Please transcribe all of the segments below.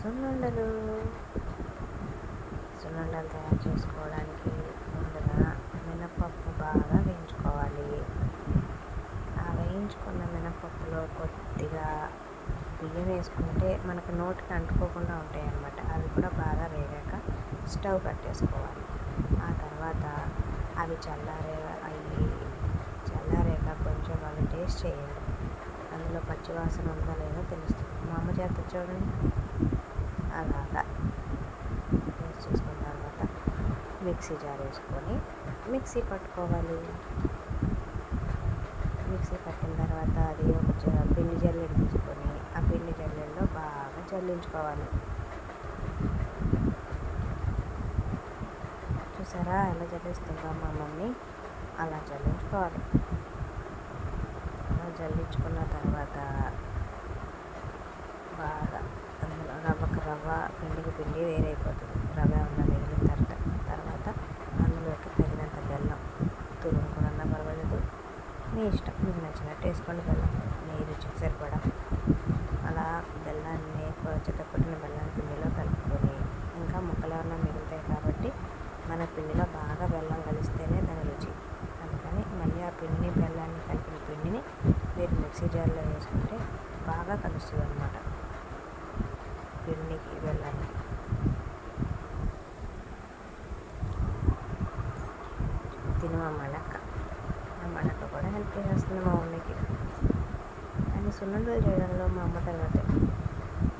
సున్నుండలు సున్నుండలు తయారు చేసుకోవడానికి ముందుగా మినపప్పు బాగా వేయించుకోవాలి. ఆ వేయించుకున్న మినపప్పులో కొద్దిగా బియ్యం వేసుకుంటే మనకు నోటికి అంటుకోకుండా ఉంటాయి అన్నమాట. అవి కూడా బాగా వేగాక స్టవ్ కట్టేసుకోవాలి. ఆ తర్వాత అవి చల్లారాక కొంచెం అవి టేస్ట్ చేయాలి. అందులో పచ్చివాసన ఉందో లేదో తెలుస్తుంది. మా అమ్మ చేత చూడండి, అలాగా టేస్ట్ చేసుకున్న తర్వాత మిక్సీ జార్ వేసుకొని మిక్సీ పట్టుకోవాలి. మిక్సీ పట్టిన తర్వాత అది ఒక పిండి జల్లెడ తీసుకొని ఆ పిండి జల్లెడలో బాగా జల్లించుకోవాలి. చూసారా ఎలా జల్లిస్తుందో మా మమ్మీ, అలా జల్లించుకోవాలి. అలా జల్లించుకున్న తర్వాత బాగా అందులో రవ్వ పిండికి పిండి వేరైపోతుంది. రవ్వ ఉన్న మిగిలిన తర్వాత అందులోకి తగినంత బెల్లం తురుముకున్నా పర్వాలేదు, మీ ఇష్టం, మీకు నచ్చినట్టు వేసుకోండి. బెల్లం మీ రుచికి సరిపడా అలా బెల్లాన్ని చితకొట్టిన బెల్లాన్ని పిండిలో కలుపుకొని, ఇంకా ముక్కలు ఏమన్నా మిగులుతాయి కాబట్టి మన పిండిలో బాగా బెల్లం కలిస్తేనే దాని రుచి. అందుకని మళ్ళీ ఆ బెల్లాన్ని కలిపిన పిండిని మీరు మిక్సీ జార్లో వేసుకుంటే బాగా కలుస్తుంది అన్నమాట పిండికి బెల్లానికి. తిను ఆ మడక కూడా హెల్ప్ చేస్తుంది మా మమ్మీకి. అండ్ సున్నుండలు చేయడంలో మా అమ్మ తర్వాతే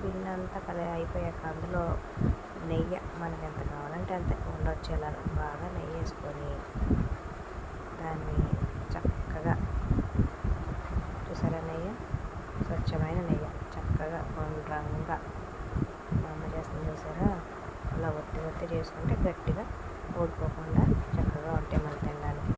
పిండి అంతా అయిపోయాక అందులో నెయ్యి మనకి ఎంత కావాలంటే అంత ఉండొచ్చేలా బాగా నెయ్యి వేసుకొని దాన్ని చక్కగా, చూసారా నెయ్యి, స్వచ్ఛమైన నెయ్యి చక్కగా గుండ్రంగా మా అమ్మ చేస్తుంది చూసారా, అలా ఒత్తి చేసుకుంటే గట్టిగా ఓడిపోకుండా చక్కగా